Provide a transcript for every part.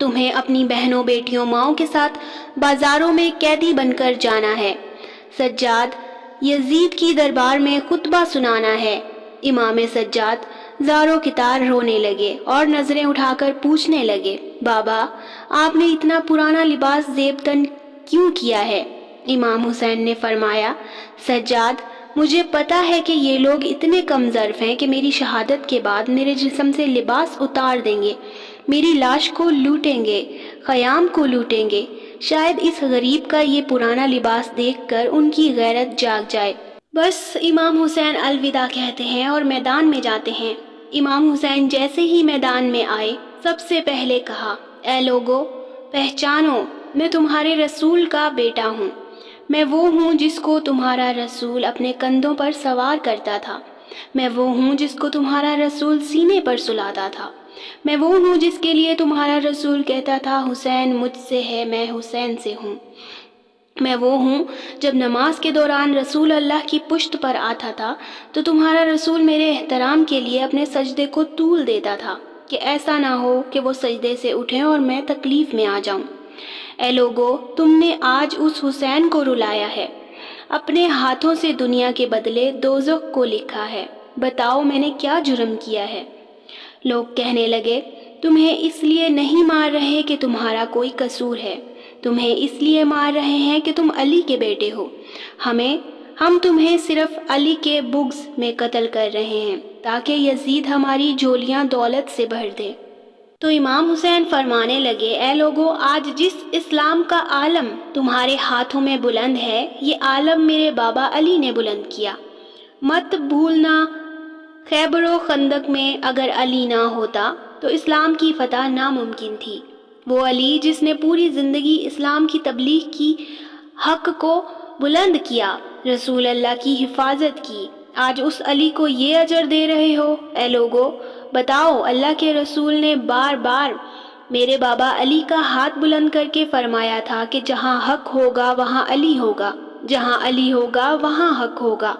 تمہیں اپنی بہنوں بیٹیوں ماؤں کے ساتھ بازاروں میں قیدی بن کر جانا ہے، سجاد یزید کی دربار میں خطبہ سنانا ہے۔ امام سجاد زاروں کی طرح رونے لگے اور نظریں اٹھا کر پوچھنے لگے، بابا آپ نے اتنا پرانا لباس زیب تن کیوں کیا ہے؟ امام حسین نے فرمایا، سجاد مجھے پتا ہے کہ یہ لوگ اتنے کم ظرف ہیں کہ میری شہادت کے بعد میرے جسم سے لباس اتار دیں گے، میری لاش کو لوٹیں گے، خیام کو لوٹیں گے۔ شاید اس غریب کا یہ پرانا لباس دیکھ کر ان کی غیرت جاگ جائے۔ بس امام حسین الوداع کہتے ہیں اور میدان میں جاتے ہیں۔ امام حسین جیسے ہی میدان میں آئے، سب سے پہلے کہا، اے لوگو پہچانو، میں تمہارے رسول کا بیٹا ہوں۔ میں وہ ہوں جس کو تمہارا رسول اپنے کندھوں پر سوار کرتا تھا، میں وہ ہوں جس کو تمہارا رسول سینے پر سلاتا تھا، میں وہ ہوں جس کے لیے تمہارا رسول کہتا تھا حسین مجھ سے ہے، میں حسین سے ہوں۔ میں وہ ہوں جب نماز کے دوران رسول اللہ کی پشت پر آتا تھا تو تمہارا رسول میرے احترام کے لیے اپنے سجدے کو طول دیتا تھا کہ ایسا نہ ہو کہ وہ سجدے سے اٹھیں اور میں تکلیف میں آ جاؤں۔ اے لوگو تم نے آج اس حسین کو رلایا ہے، اپنے ہاتھوں سے دنیا کے بدلے دوزخ کو لکھا ہے، بتاؤ میں نے کیا جرم کیا ہے؟ لوگ کہنے لگے، تمہیں اس لیے نہیں مار رہے کہ تمہارا کوئی قصور ہے، تمہیں اس لیے مار رہے ہیں کہ تم علی کے بیٹے ہو، ہم تمہیں صرف علی کے بغض میں قتل کر رہے ہیں تاکہ یزید ہماری جھولیاں دولت سے بھر دے۔ تو امام حسین فرمانے لگے، اے لوگو آج جس اسلام کا عالم تمہارے ہاتھوں میں بلند ہے، یہ عالم میرے بابا علی نے بلند کیا۔ مت بھولنا، خیبر و خندق میں اگر علی نہ ہوتا تو اسلام کی فتح ناممکن تھی۔ وہ علی جس نے پوری زندگی اسلام کی تبلیغ کی، حق کو بلند کیا، رسول اللہ کی حفاظت کی، آج اس علی کو یہ اجر دے رہے ہو؟ اے لوگو بتاؤ، اللہ کے رسول نے بار بار میرے بابا علی کا ہاتھ بلند کر کے فرمایا تھا کہ جہاں حق ہوگا وہاں علی ہوگا، جہاں علی ہوگا وہاں حق ہوگا،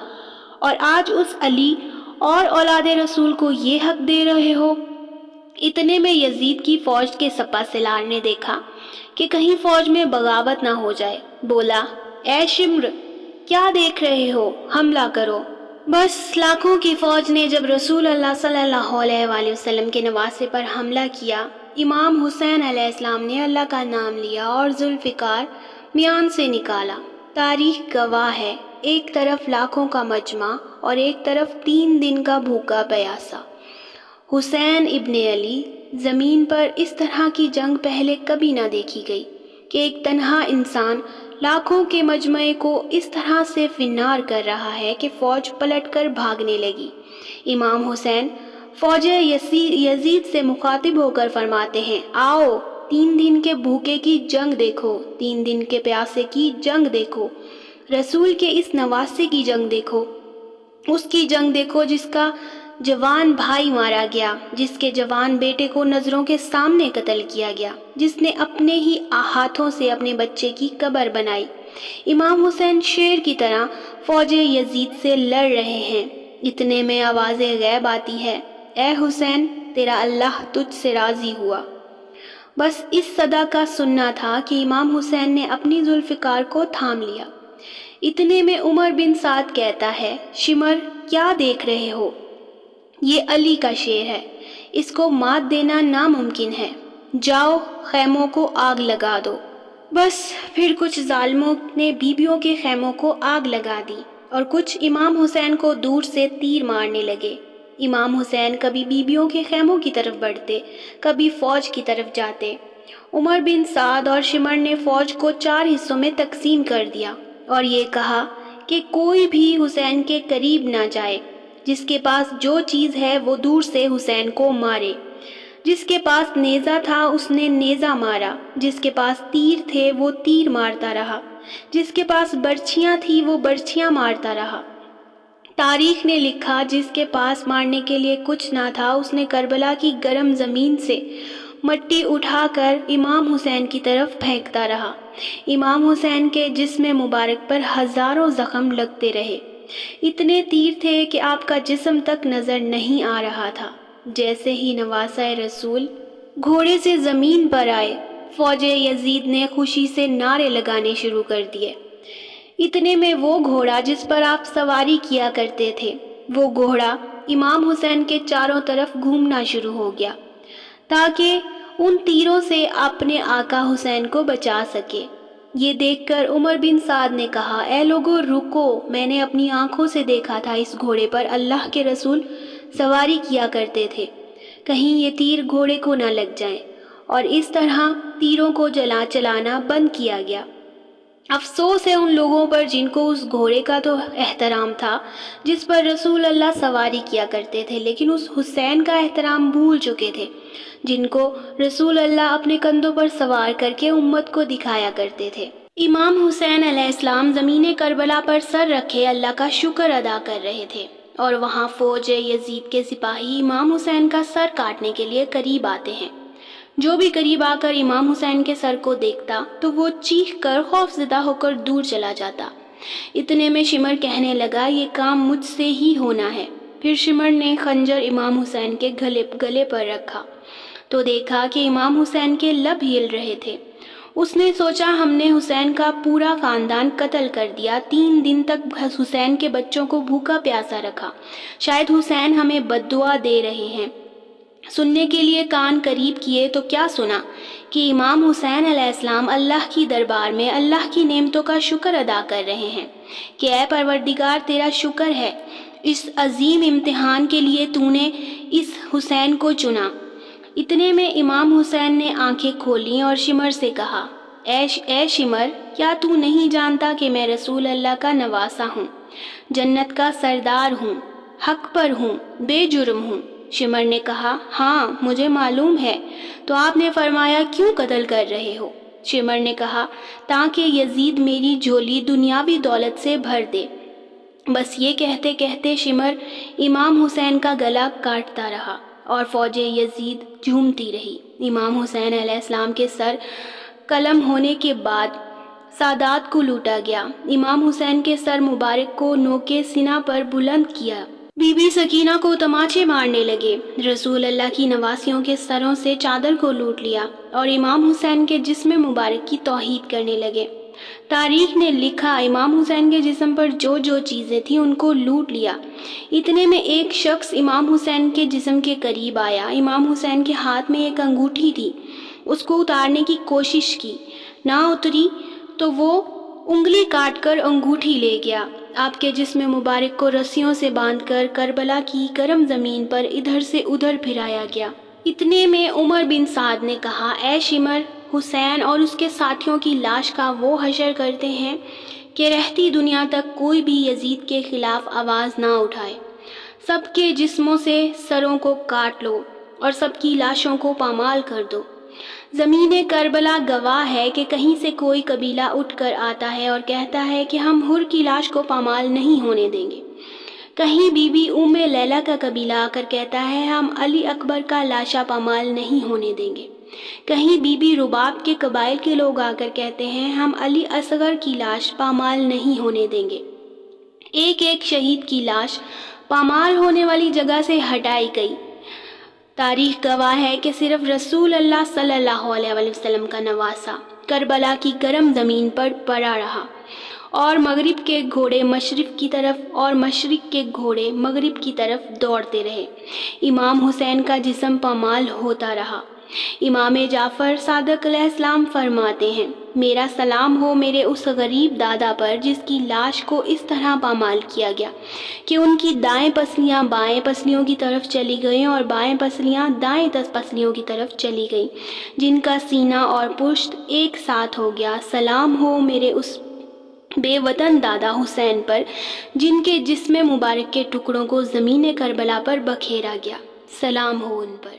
اور آج اس علی اور اولاد رسول کو یہ حق دے رہے ہو۔ اتنے میں یزید کی فوج کے سپہ سالار نے دیکھا کہ کہیں فوج میں بغاوت نہ ہو جائے، بولا، اے شمر کیا دیکھ رہے ہو، حملہ کرو۔ بس لاکھوں کی فوج نے جب رسول اللہ صلی اللہ علیہ وآلہ وسلم کے نواسے پر حملہ کیا، امام حسین علیہ السلام نے اللہ کا نام لیا اور ذوالفقار میان سے نکالا۔ تاریخ گواہ ہے، ایک طرف لاکھوں کا مجمع اور ایک طرف 3 دن کا بھوکا پیاسا۔ حسین ابن علی، زمین پر اس طرح کی جنگ پہلے کبھی نہ دیکھی گئی کہ ایک تنہا انسان لاکھوں کے مجمع کو اس طرح سے فنار کر رہا ہے کہ فوج پلٹ کر بھاگنے لگی۔ امام حسین فوج یزید سے مخاطب ہو کر فرماتے ہیں، آؤ 3 دن کے بھوکے کی جنگ دیکھو، 3 دن کے پیاسے کی جنگ دیکھو، رسول کے اس نواسے کی جنگ دیکھو، اس کی جنگ دیکھو جس کا جوان بھائی مارا گیا، جس کے جوان بیٹے کو نظروں کے سامنے قتل کیا گیا، جس نے اپنے ہی ہاتھوں سے اپنے بچے کی قبر بنائی۔ امام حسین شیر کی طرح فوج یزید سے لڑ رہے ہیں۔ اتنے میں آواز غیب آتی ہے، اے حسین تیرا اللہ تجھ سے راضی ہوا۔ بس اس صدا کا سننا تھا کہ امام حسین نے اپنی ذوالفقار کو تھام لیا۔ اتنے میں عمر بن سعد کہتا ہے، شمر کیا دیکھ رہے ہو؟ یہ علی کا شیر ہے، اس کو مات دینا ناممکن ہے، جاؤ خیموں کو آگ لگا دو۔ بس پھر کچھ ظالموں نے بیبیوں کے خیموں کو آگ لگا دی اور کچھ امام حسین کو دور سے تیر مارنے لگے۔ امام حسین کبھی بیبیوں کے خیموں کی طرف بڑھتے، کبھی فوج کی طرف جاتے۔ عمر بن سعد اور شمر نے فوج کو 4 حصوں میں تقسیم کر دیا اور یہ کہا کہ کوئی بھی حسین کے قریب نہ جائے، جس کے پاس جو چیز ہے وہ دور سے حسین کو مارے، جس کے پاس نیزہ تھا اس نے نیزہ مارا، جس کے پاس تیر تھے وہ تیر مارتا رہا، جس کے پاس برچھیاں تھی وہ برچھیاں مارتا رہا۔ تاریخ نے لکھا جس کے پاس مارنے کے لیے کچھ نہ تھا اس نے کربلا کی گرم زمین سے مٹی اٹھا کر امام حسین کی طرف پھینکتا رہا۔ امام حسین کے جسم مبارک پر ہزاروں زخم لگتے رہے، اتنے تیر تھے کہ آپ کا جسم تک نظر نہیں آ رہا تھا۔ جیسے ہی نواسہ رسول گھوڑے سے زمین پر آئے۔ فوج یزید نے خوشی سے نعرے لگانے شروع کر دیے۔ اتنے میں وہ گھوڑا جس پر آپ سواری کیا کرتے تھے، وہ گھوڑا امام حسین کے چاروں طرف گھومنا شروع ہو گیا تاکہ ان تیروں سے اپنے آقا حسین کو بچا سکے۔ یہ دیکھ کر عمر بن سعد نے کہا، اے لوگو رکو، میں نے اپنی آنکھوں سے دیکھا تھا اس گھوڑے پر اللہ کے رسول سواری کیا کرتے تھے، کہیں یہ تیر گھوڑے کو نہ لگ جائیں، اور اس طرح تیروں کو چلانا بند کیا گیا۔ افسوس ہے ان لوگوں پر جن کو اس گھوڑے کا تو احترام تھا جس پر رسول اللہ سواری کیا کرتے تھے، لیکن اس حسین کا احترام بھول چکے تھے جن کو رسول اللہ اپنے کندھوں پر سوار کر کے امت کو دکھایا کرتے تھے۔ امام حسین علیہ السلام زمین کربلا پر سر رکھے اللہ کا شکر ادا کر رہے تھے، اور وہاں فوج یزید کے سپاہی امام حسین کا سر کاٹنے کے لیے قریب آتے ہیں۔ جو بھی قریب آ کر امام حسین کے سر کو دیکھتا تو وہ چیخ کر خوف زدہ ہو کر دور چلا جاتا۔ اتنے میں شمر کہنے لگا، یہ کام مجھ سے ہی ہونا ہے۔ پھر شمر نے خنجر امام حسین کے گلے پر رکھا تو دیکھا کہ امام حسین کے لب ہل رہے تھے۔ اس نے سوچا، ہم نے حسین کا پورا خاندان قتل کر دیا، 3 دن تک حسین کے بچوں کو بھوکا پیاسا رکھا، شاید حسین ہمیں بد دعا دے رہے ہیں۔ سننے کے لیے کان قریب کیے تو کیا سنا کہ امام حسین علیہ السلام اللہ کی دربار میں اللہ کی نعمتوں کا شکر ادا کر رہے ہیں کہ اے پروردگار، تیرا شکر ہے اس عظیم امتحان کے لیے تو نے اس حسین کو چنا۔ اتنے میں امام حسین نے آنکھیں کھولیں اور شمر سے کہا، اے شمر، کیا تو نہیں جانتا کہ میں رسول اللہ کا نواسہ ہوں، جنت کا سردار ہوں، حق پر ہوں، بے جرم ہوں؟ شمر نے کہا، ہاں مجھے معلوم ہے، تو آپ نے فرمایا کیوں قتل کر رہے ہو؟ شمر نے کہا، تاکہ یزید میری جھولی دنیاوی دولت سے بھر دے۔ بس یہ کہتے کہتے شمر امام حسین کا گلا کاٹتا رہا اور فوج یزید جھومتی رہی۔ امام حسین علیہ السلام کے سر قلم ہونے کے بعد سادات کو لوٹا گیا۔ امام حسین کے سر مبارک کو نوکے سینہ پر بلند کیا۔ بی بی سکینہ کو تماچے مارنے لگے۔ رسول اللہ کی نواسیوں کے سروں سے چادر کو لوٹ لیا اور امام حسین کے جسم مبارک کی توہین کرنے لگے۔ تاریخ نے لکھا، امام حسین کے جسم پر جو جو چیزیں تھیں ان کو لوٹ لیا۔ اتنے میں ایک شخص امام حسین کے جسم کے قریب آیا۔ امام حسین کے ہاتھ میں ایک انگوٹھی تھی، اس کو اتارنے کی کوشش کی، نہ اتری تو وہ انگلی کاٹ کر انگوٹھی لے گیا۔ آپ کے جسم مبارک کو رسیوں سے باندھ کر کربلا کی گرم زمین پر ادھر سے ادھر پھرایا گیا۔ اتنے میں عمر بن سعد نے کہا، اے شمر، حسین اور اس کے ساتھیوں کی لاش کا وہ حشر کرتے ہیں کہ رہتی دنیا تک کوئی بھی یزید کے خلاف آواز نہ اٹھائے۔ سب کے جسموں سے سروں کو کاٹ لو اور سب کی لاشوں کو پامال کر دو۔ زمین کربلا گواہ ہے کہ کہیں سے کوئی قبیلہ اٹھ کر آتا ہے اور کہتا ہے کہ ہم حر کی لاش کو پامال نہیں ہونے دیں گے۔ کہیں بی بی ام لیلہ کا قبیلہ آ کر کہتا ہے ہم علی اکبر کا لاشا پامال نہیں ہونے دیں گے۔ کہیں بی بی رباب کے قبائل کے لوگ آ کر کہتے ہیں ہم علی اصغر کی لاش پامال نہیں ہونے دیں گے۔ ایک ایک شہید کی لاش پامال ہونے والی جگہ سے ہٹائی گئی۔ تاریخ گواہ ہے کہ صرف رسول اللہ صلی اللہ علیہ وسلم کا نواسہ کربلا کی گرم زمین پر پڑا رہا، اور مغرب کے گھوڑے مشرق کی طرف اور مشرق کے گھوڑے مغرب کی طرف دوڑتے رہے۔ امام حسین کا جسم پامال ہوتا رہا۔ امام جعفر صادق علیہ السلام فرماتے ہیں، میرا سلام ہو میرے اس غریب دادا پر جس کی لاش کو اس طرح پامال کیا گیا کہ ان کی دائیں پسلیاں بائیں پسلیوں کی طرف چلی گئیں اور بائیں پسلیاں دائیں پسلیوں کی طرف چلی گئیں، جن کا سینہ اور پشت ایک ساتھ ہو گیا۔ سلام ہو میرے اس بے وطن دادا حسین پر جن کے جسم مبارک کے ٹکڑوں کو زمین کربلا پر بکھیرا گیا۔ سلام ہو ان پر۔